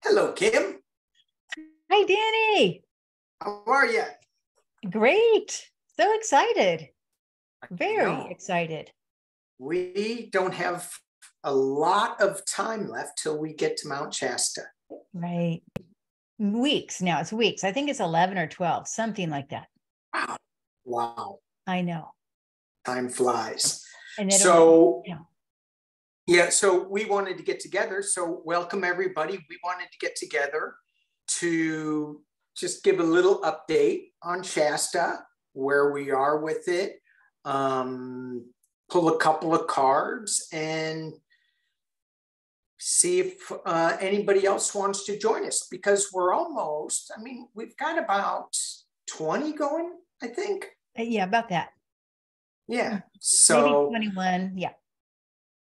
Hello, Kim. Hi, Danny. How are you? Great. So excited. I Very know excited. we don't have a lot of time left till we get to Mount Shasta. Right. Weeks now. It's weeks. I think it's 11 or 12, something like that. Wow. Wow. I know. Time flies. And So, you know, so we wanted to get together. So, welcome everybody. We wanted to get together to just give a little update on Shasta, where we are with it, pull a couple of cards, and see if anybody else wants to join us, because we're almost, we've got about 20 going, I think. yeah, about that. Yeah. Maybe So 21. Yeah.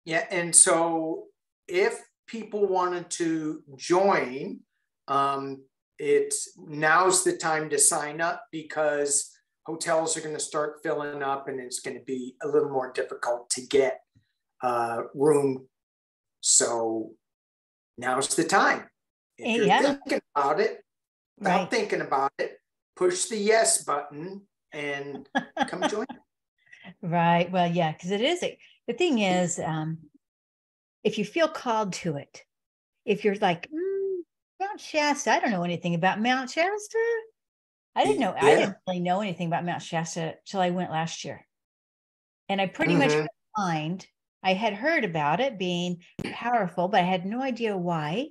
yeah. And so if people wanted to join, it's now's the time to sign up, because hotels are going to start filling up and it's going to be a little more difficult to get room. So now's the time. If you're thinking about it, without thinking about it, push the yes button and come join. Right. Well, yeah, because the thing is, if you feel called to it, if you're like, Mount Shasta, I don't know anything about Mount Shasta. I didn't really know anything about Mount Shasta till I went last year. And I pretty much went blind. I had heard about it being powerful, but I had no idea why.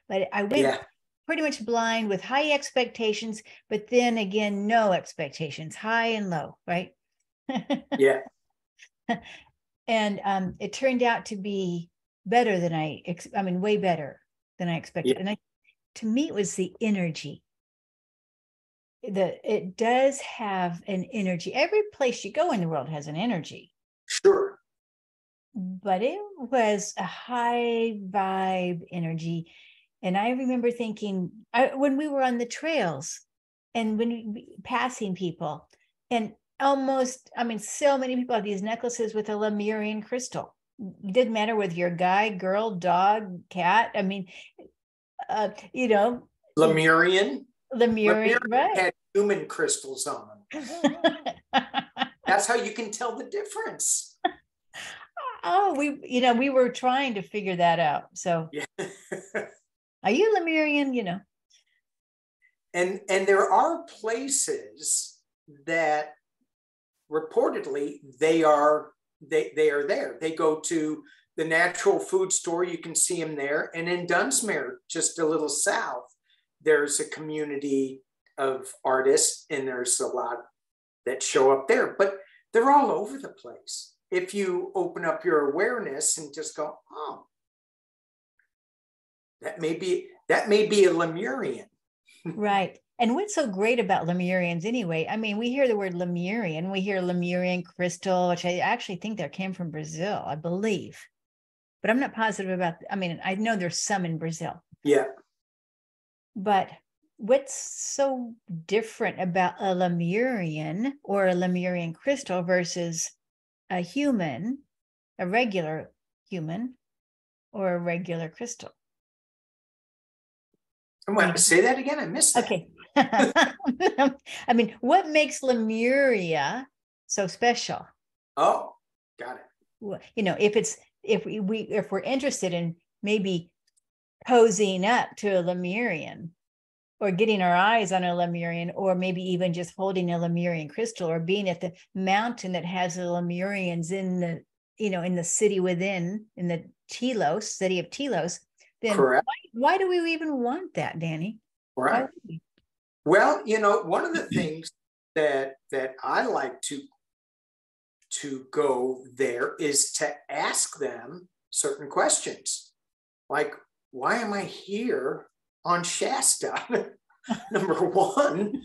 But I went pretty much blind with high expectations, but then again, no expectations, high and low, right? Yeah. And it turned out to be better than way better than I expected. Yeah. And to me, it was the energy. It does have an energy. Every place you go in the world has an energy. Sure. But it was a high vibe energy. And I remember thinking, when we were on the trails and passing people, and so many people have these necklaces with a Lemurian crystal. It didn't matter whether you're a guy, girl, dog, cat. Lemurian right? had human crystals on them. That's how you can tell the difference. Oh, we were trying to figure that out. So, are you Lemurian? And there are places that reportedly they are there. They go to the natural food store. You can see them there. And in Dunsmuir, just a little south, there's a community of artists, and there's a lot that show up there. But they're all over the place. If you open up your awareness and just go, oh, that may be a Lemurian. Right. And what's so great about Lemurians anyway? We hear the word Lemurian, we hear Lemurian crystal, which I actually think that came from Brazil, I believe. But I'm not positive about, I know there's some in Brazil. Yeah. But what's so different about a Lemurian or a Lemurian crystal versus a human, a regular human, or a regular crystal? Say that again. I missed that. Okay. What makes Lemuria so special? Oh, got it. Well, if we're interested in maybe posing up to a Lemurian, or getting our eyes on a Lemurian, or maybe even just holding a Lemurian crystal, or being at the mountain that has the Lemurians in the city within, in the city of Telos, then why do we even want that, Danny? Right. Well, one of the things that I like to go there is to ask them certain questions, like, why am I here on Shasta? Number one,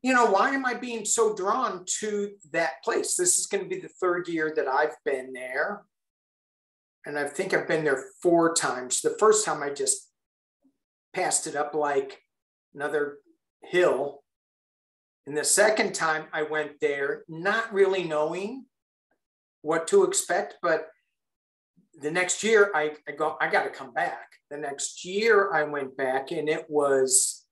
why am I being so drawn to that place? This is going to be the third year that I've been there. And I think I've been there 4 times. The first time I just passed it up like another hill. And the second time I went there, not really knowing what to expect, but the next year I got to come back. The next year I went back, and it was,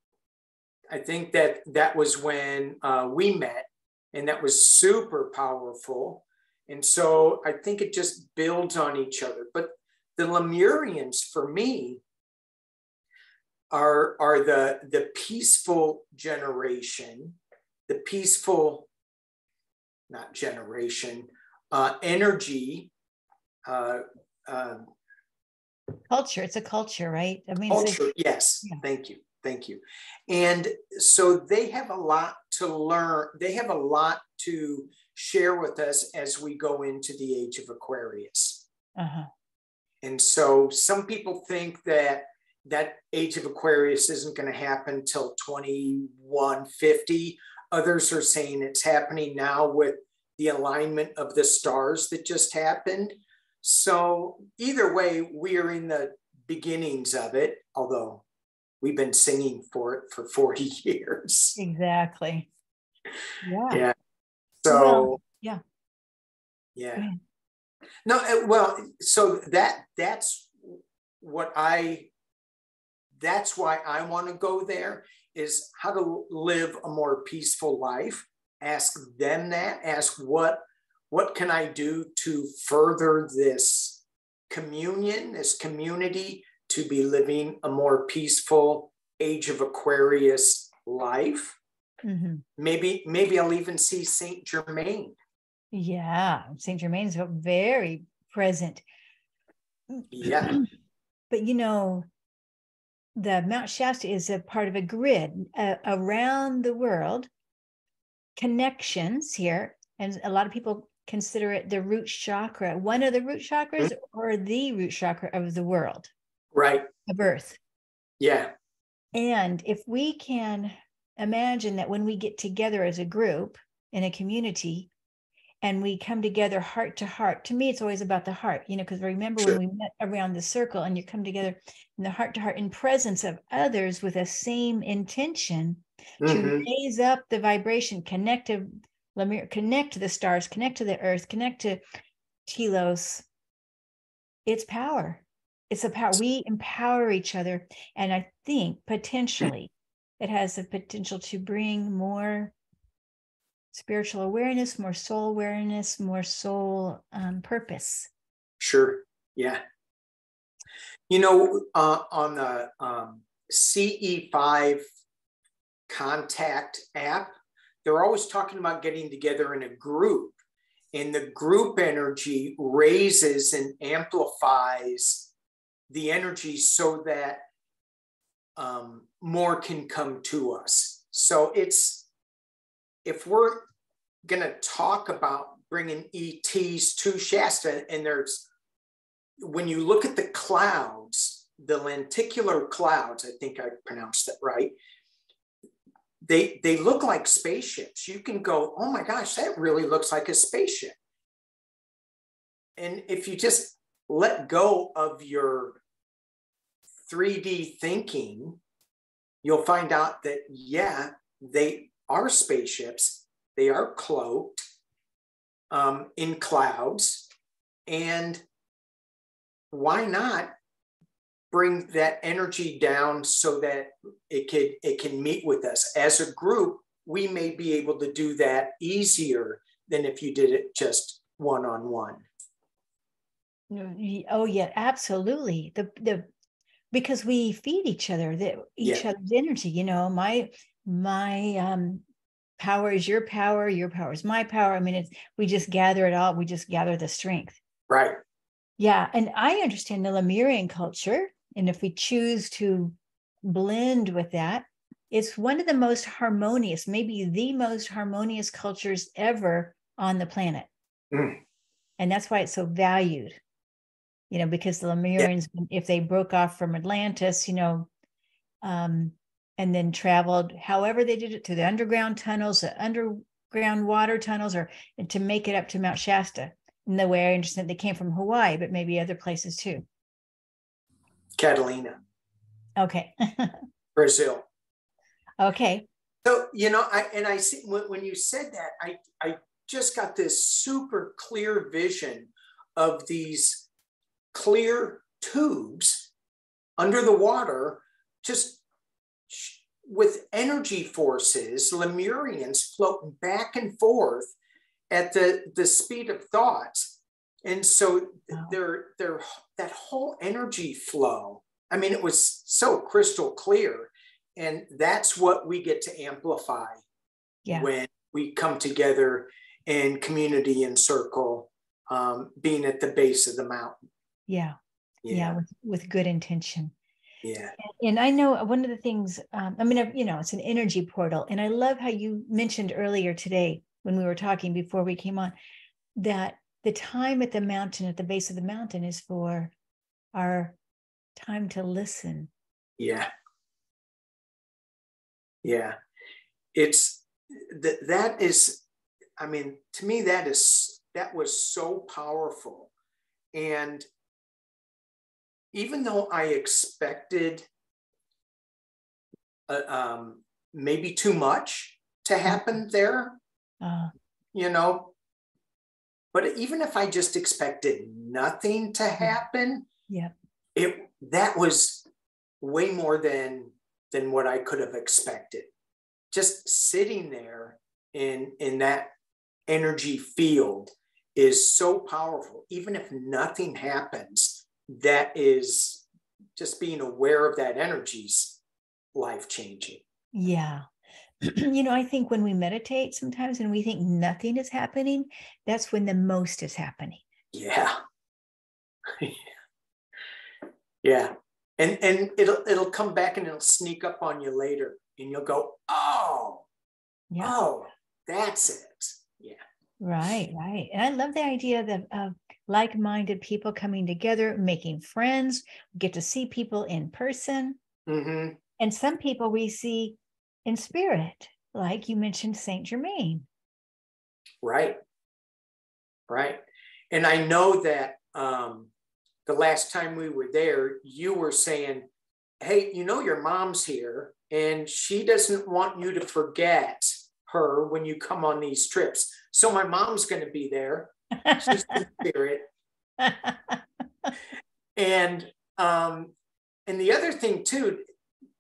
I think that was when we met, and that was super powerful. And so I think it just builds on each other. But the Lemurians, for me, are the peaceful generation, the peaceful, not generation, energy. Culture. It's a culture, right? I mean, Culture. Yes. Yeah. Thank you. And so they have a lot to learn. They have a lot to share with us as we go into the age of Aquarius. Uh-huh. And so some people think that age of Aquarius isn't going to happen till 2150. Others are saying it's happening now with the alignment of the stars that just happened. So either way, we are in the beginnings of it, although we've been singing for it for 40 years. Exactly. Yeah. Yeah. So, well, yeah. Yeah. No, well, so that's why I want to go there, is how to live a more peaceful life. Ask them that, ask what can I do to further this communion, this community, to be living a more peaceful age of Aquarius life. Mm-hmm. Maybe I'll even see Saint Germain. Yeah, Saint Germain's very present. Yeah. But the Mount Shasta is a part of a grid around the world, connections here, and a lot of people consider it the root chakra, one of the root chakras, mm-hmm. or the root chakra of the world, right, of Earth. Yeah. And if we can imagine that when we get together as a group in a community and we come together heart to heart, to me it's always about the heart, because remember sure. when we met around the circle and you come together in the heart to heart in presence of others with the same intention, mm-hmm. to raise up the vibration, connect to the stars, connect to the earth, connect to Telos. It's power. It's a power. We empower each other. And I think potentially it has the potential to bring more spiritual awareness, more soul awareness, more soul purpose. Sure. Yeah. On the CE5 Contact app, they're always talking about getting together in a group, and the group energy raises and amplifies the energy so that more can come to us. So if we're going to talk about bringing ETs to Shasta, and when you look at the clouds, the lenticular clouds, I think I pronounced that right, they look like spaceships. You can go, oh my gosh, that really looks like a spaceship. And if you just let go of your 3D thinking, you'll find out that, yeah, they are spaceships. They are cloaked in clouds. And why not bring that energy down so that it can meet with us? As a group, we may be able to do that easier than if you did it just one-on-one. Oh yeah, absolutely. Because we feed each other, each other's energy. My power is your power is my power. I mean, we just gather it all. We just gather the strength. Right. Yeah, and I understand the Lemurian culture, and if we choose to blend with that, it's one of the most harmonious, maybe the most harmonious cultures ever on the planet. Mm. And that's why it's so valued. Because the Lemurians, if they broke off from Atlantis, and then traveled, however they did it, through the underground tunnels, the underground water tunnels, or to make it up to Mount Shasta. In the way I understand, they came from Hawaii, but maybe other places too. Catalina. Okay. Brazil. Okay. So, I see when you said that, I just got this super clear vision of these clear tubes under the water, just with energy forces, Lemurians floating back and forth at the speed of thought. And so that whole energy flow, I mean, it was so crystal clear. And that's what we get to amplify when we come together in community and circle, being at the base of the mountain. With good intention. And I know one of the things, it's an energy portal. And I love how you mentioned earlier today when we were talking before we came on, that the time at the mountain, at the base of the mountain, is for our time to listen. It's that is, I mean, to me, that was so powerful. And even though I expected maybe too much to happen there, but even if I just expected nothing to happen, that was way more than what I could have expected. Just sitting there in that energy field is so powerful. Even if nothing happens, that is just being aware of that energy's life-changing. I think when we meditate sometimes and we think nothing is happening, that's when the most is happening. And it'll come back and it'll sneak up on you later, and you'll go, oh, that's it. Right. And I love the idea of like-minded people coming together, making friends, get to see people in person. Mm-hmm. And some people we see in spirit, like you mentioned Saint Germain. Right. And I know that the last time we were there, you were saying, hey, your mom's here and she doesn't want you to forget her when you come on these trips. So my mom's going to be there. She's in spirit. And the other thing too,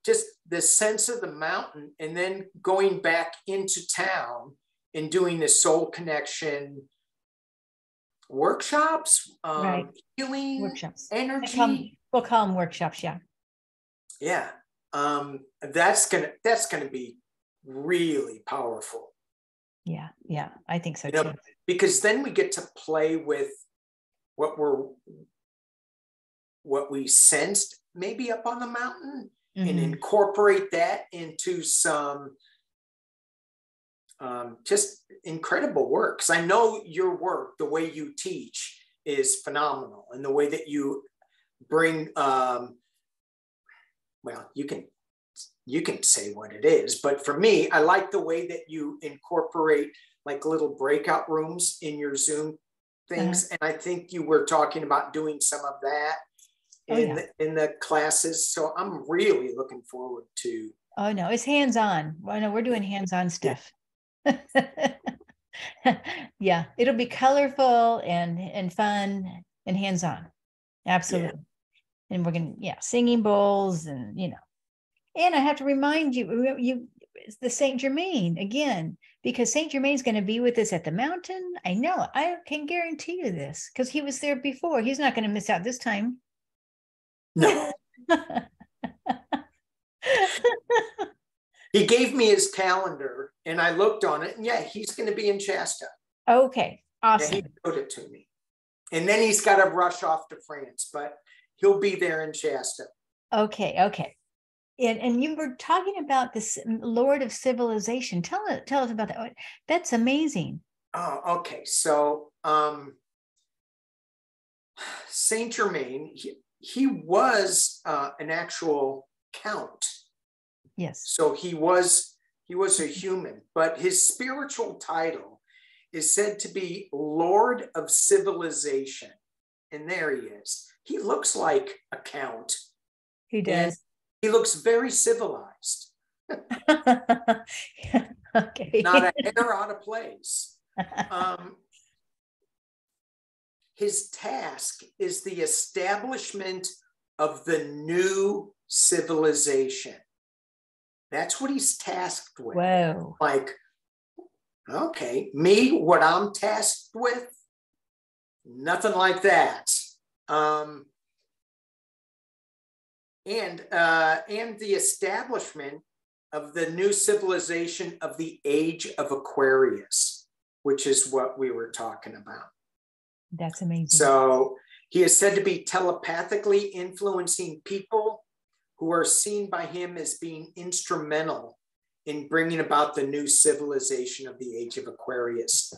just the sense of the mountain, and then going back into town and doing the soul connection workshops, healing workshops, energy. We'll call them workshops. That's gonna be really powerful. I think so too. Because then we get to play with what we sensed maybe up on the mountain, and incorporate that into some just incredible work. Because I know your work, the way you teach, is phenomenal, and the way that you bring you can say what it is, but for me, I like the way that you incorporate like little breakout rooms in your Zoom things. And I think you were talking about doing some of that in the classes. So I'm really looking forward to. Oh no, it's hands-on. Well, no, we're doing hands-on stuff. It'll be colorful and fun and hands-on. Absolutely. And we're gonna singing bowls and and I have to remind you it's the Saint Germain again, because Saint Germain's going to be with us at the mountain. I know, I can guarantee you this because he was there before. He's not going to miss out this time. No. He gave me his calendar and I looked on it, and he's going to be in Shasta. Okay, awesome. He showed it to me. And then he's got to rush off to France, but he'll be there in Shasta. Okay. And you were talking about this Lord of Civilization. Tell us about that. That's amazing. Oh, okay. So Saint Germain, he was an actual count. Yes. So he was a human, but his spiritual title is said to be Lord of Civilization. And there he is. He looks like a count. He does. He looks very civilized. Okay. Not a hair out of place. his task is the establishment of the new civilization. That's what he's tasked with. Whoa. Like, okay, me, what I'm tasked with, nothing like that. And the establishment of the new civilization of the age of Aquarius, which is what we were talking about. That's amazing. So he is said to be telepathically influencing people who are seen by him as being instrumental in bringing about the new civilization of the age of Aquarius.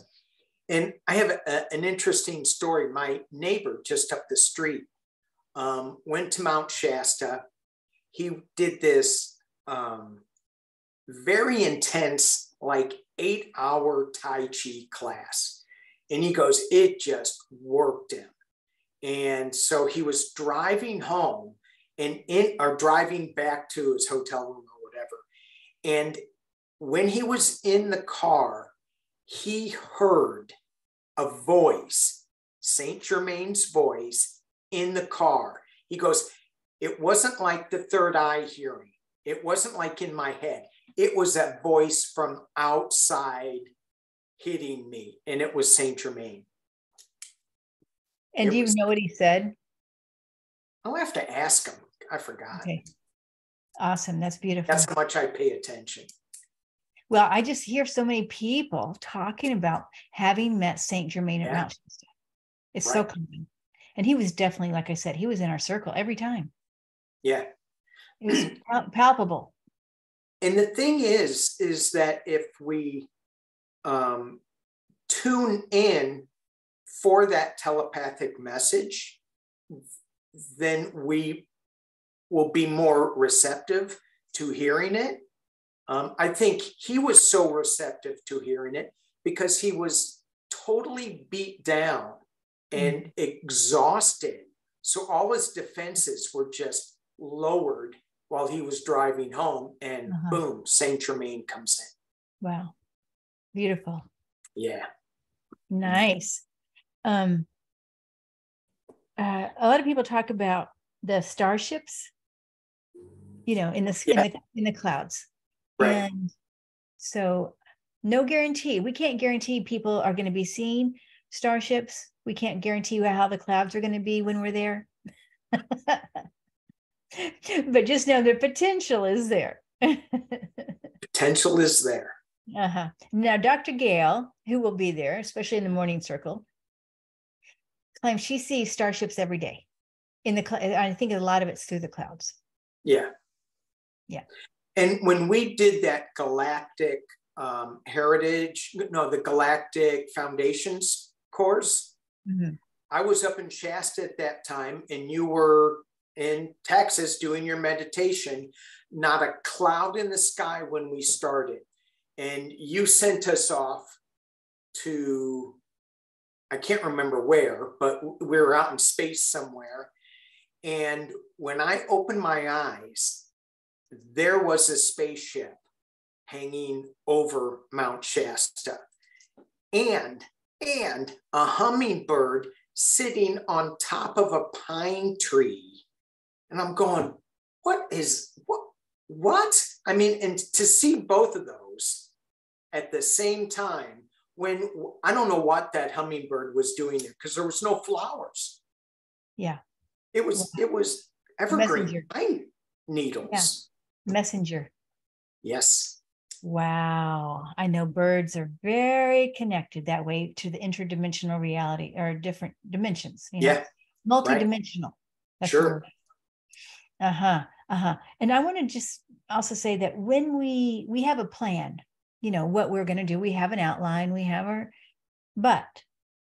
And I have an interesting story. My neighbor just up the street went to Mount Shasta. He did this very intense, like 8-hour Tai Chi class. And he goes, it just worked him. And so he was driving home or driving back to his hotel room or whatever. And when he was in the car, he heard a voice, Saint Germain's voice, in the car. He goes, it wasn't like the third eye hearing. It wasn't like in my head. It was that voice from outside hitting me. And it was Saint Germain. And do you know what he said? I'll have to ask him. I forgot. Okay. Awesome. That's beautiful. That's how much I pay attention. Well, I just hear so many people talking about having met Saint Germain at Mount Shasta. It's so common. And he was definitely, like I said, he was in our circle every time. Yeah. It was palpable. And the thing is that if we tune in for that telepathic message, then we will be more receptive to hearing it. I think he was so receptive to hearing it because he was totally beat down and exhausted. So all his defenses were just lowered while he was driving home, and boom, Saint Germain comes in. Wow. Beautiful. Yeah. Nice. A lot of people talk about the starships, in the clouds. Right. And so no guarantee. We can't guarantee people are going to be seeing starships. We can't guarantee how the clouds are going to be when we're there. But just know the potential is there. Potential is there. Now, Dr. Gail, who will be there, especially in the morning circle, claims she sees starships every day. I think a lot of it's through the clouds. Yeah. Yeah. And when we did that galactic the Galactic Foundations course, I was up in Shasta at that time, and you were in Texas doing your meditation. Not a cloud in the sky when we started. And you sent us off to, I can't remember where, but we were out in space somewhere. And when I opened my eyes, there was a spaceship hanging over Mount Shasta and a hummingbird sitting on top of a pine tree. And I'm going, what? I mean, and to see both of those at the same time, when I don't know what that hummingbird was doing there, because there was no flowers. Yeah. It was evergreen Messenger. pine needles. Yeah. Messenger. Yes. Wow. I know birds are very connected that way to the interdimensional reality, or different dimensions. Yeah. Multidimensional. Right. Sure. And I want to just also say that when we have a plan, what we're going to do, we have an outline, but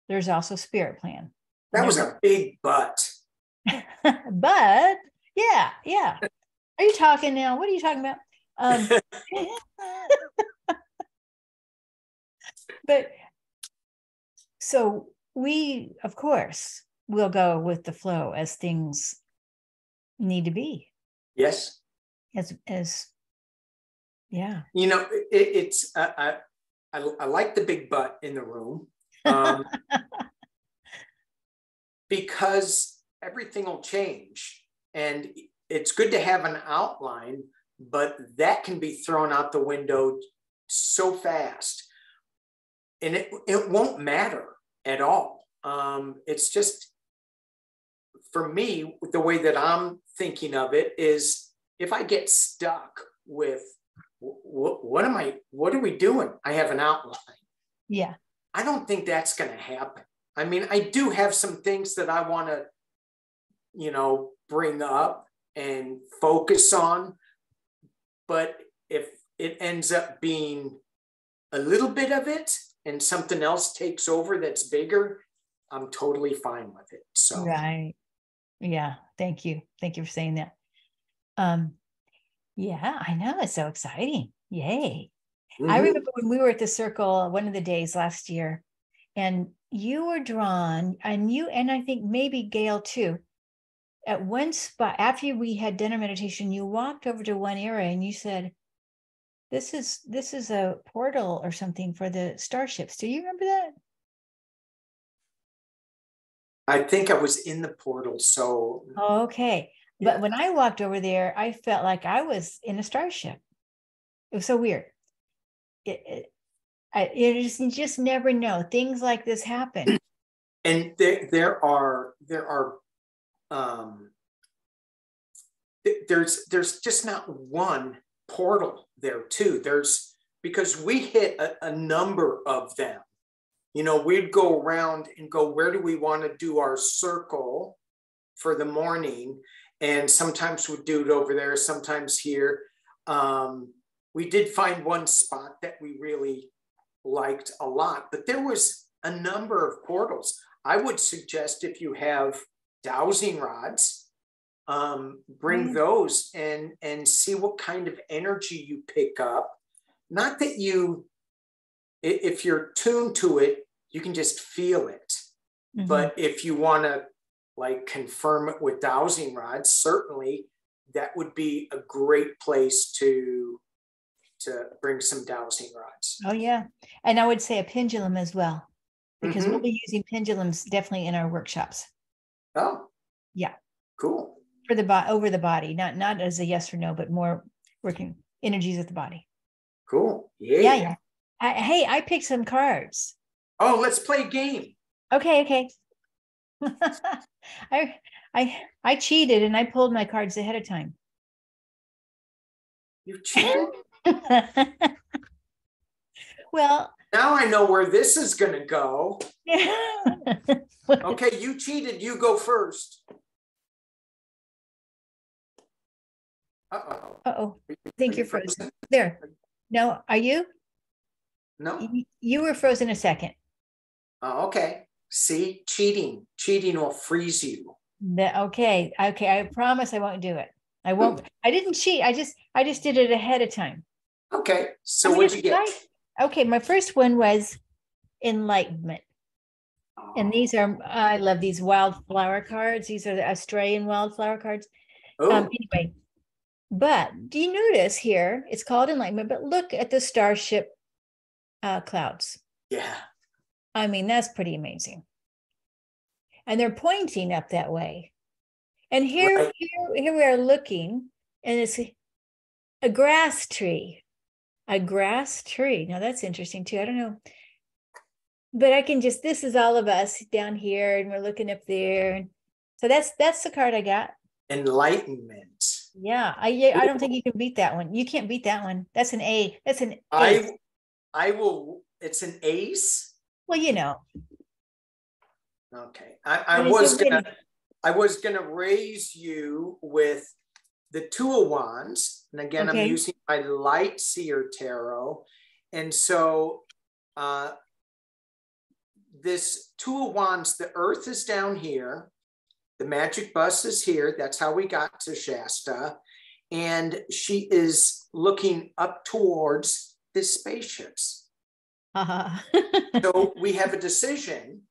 there's also spirit plan. That was a big but. But yeah. Are you talking now? What are you talking about? But so we, of course, will go with the flow as things need to be. Yes. As yeah. It's I like the big butt in the room. because everything will change. And it's good to have an outline, but that can be thrown out the window so fast. And it won't matter at all. It's just, for me, the way that I'm thinking of it is, if I get stuck with what are we doing? I have an outline. Yeah. I don't think that's going to happen. I mean, I do have some things that I want to, bring up and focus on. But if it ends up being a little bit of it and something else takes over that's bigger, I'm totally fine with it. So, right. Yeah. Thank you. Thank you for saying that. Yeah, I know. It's so exciting. Yay. I remember when we were at the circle one of the days last year, and you were drawn, and I think maybe Gail too, at one spot after we had dinner meditation, you walked over to one area and you said, this is a portal or something for the starships. Do you remember that? I think I was in the portal. So, okay. Yeah. But when I walked over there, I felt like I was in a starship. It was so weird. You just never know. Things like this happen. And there's just not one portal there too. Because we hit a number of them. We'd go around and go, where do we want to do our circle for the morning? And sometimes we'd do it over there, sometimes here. We did find one spot that we really liked a lot, but there was a number of portals. I would suggest, if you have dowsing rods, bring those and see what kind of energy you pick up. Not that if you're tuned to it, you can just feel it. Mm-hmm. But if you want to confirm it with dowsing rods, certainly that would be a great place to bring some dowsing rods. Oh yeah. And I would say a pendulum as well, because we'll be using pendulums definitely in our workshops. Oh. Yeah. Cool. For over the body, not as a yes or no, but more working energies of the body. Cool. Yeah. Hey, I picked some cards. Oh, let's play a game. Okay. I cheated and I pulled my cards ahead of time. You cheated? Well, now I know where this is going to go. Okay, you cheated. You go first. Uh-oh. I think you're frozen. There. No, are you? No. You were frozen a second. Oh, okay. See, cheating will freeze you. Okay. I promise I won't do it. I won't. I didn't cheat. I just did it ahead of time. Okay. So what'd you get? Okay. My first one was enlightenment. And these are, I love these wildflower cards. These are the Australian wildflower cards. Anyway, but do you notice here, it's called enlightenment, but look at the starship clouds. Yeah. I mean, that's pretty amazing. And they're pointing up that way. And here we are looking, and it's a grass tree. A grass tree. Now that's interesting too. I don't know. But this is all of us down here, and we're looking up there. So that's the card I got. Enlightenment. Yeah. I don't think you can beat that one. You can't beat that one. That's an A. That's an ace. I will. It's an ace. Well, Okay. I was gonna raise you with the Two of Wands. And again, I'm using my Light Seer Tarot. And so this Two of Wands, the earth is down here. The magic bus is here. That's how we got to Shasta. And she is looking up towards the spaceships. So we have a decision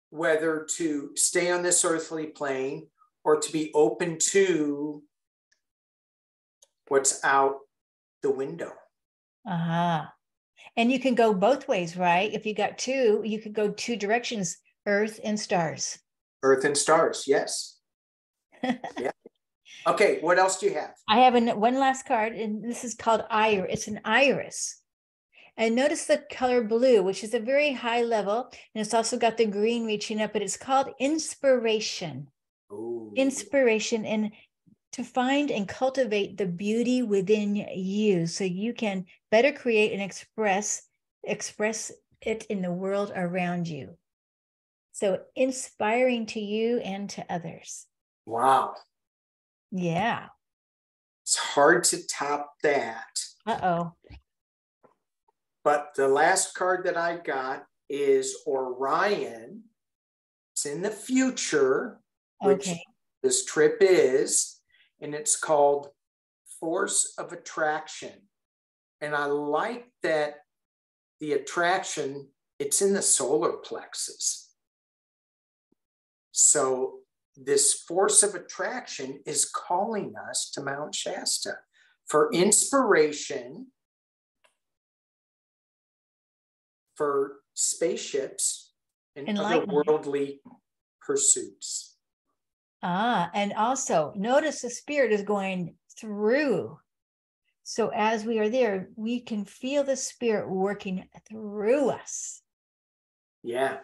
whether to stay on this earthly plane or to be open to what's out the window. And you can go both ways, right? If you got two, you could go two directions, earth and stars. Earth and stars. Yes. Yeah. Okay. What else do you have? I have one last card, and this is called Iris. It's an iris. And notice the color blue, which is a very high level. And it's also got the green reaching up, but it's called inspiration. Ooh. Inspiration, and to find and cultivate the beauty within you so you can better create and express it in the world around you. So inspiring to you and to others. Wow. Yeah. It's hard to top that. Uh-oh. But the last card that I got is Orion. It's in the future, which this trip is, and it's called Force of Attraction. And I like that the attraction, it's in the solar plexus. So this force of attraction is calling us to Mount Shasta for inspiration, for spaceships and otherworldly pursuits. And also notice the spirit is going through. So as we are there, we can feel the spirit working through us. Yeah.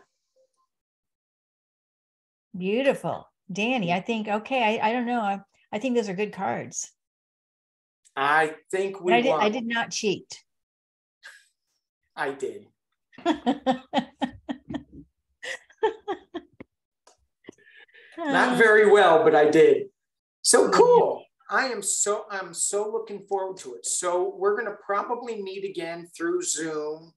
Beautiful. Danny, I think, okay, I don't know. I think those are good cards. I think I did not cheat. I did. Not very well, but I did. So cool. I'm so looking forward to it. So we're going to probably meet again through Zoom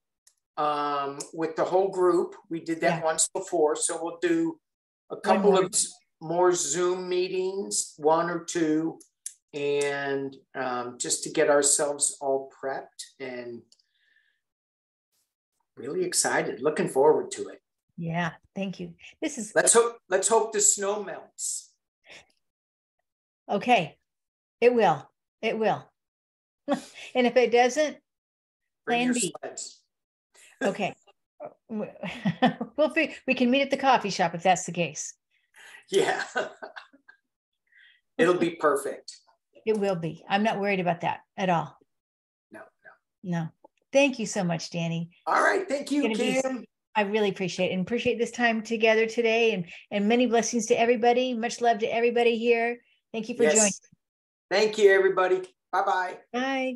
with the whole group. We did that once before. So we'll do a couple of more Zoom meetings, 1 or 2, and just to get ourselves all prepped, and really excited, looking forward to it. Yeah, thank you. Let's hope the snow melts. Okay, it will. And if it doesn't, plan B. Okay. We can meet at the coffee shop if that's the case. Yeah. It'll be perfect. It will be. I'm not worried about that at all. No. Thank you so much, Danny. All right. Thank you, Kim. I really appreciate it, and appreciate this time together today, and many blessings to everybody. Much love to everybody here. Thank you for joining. Thank you, everybody. Bye-bye. Bye.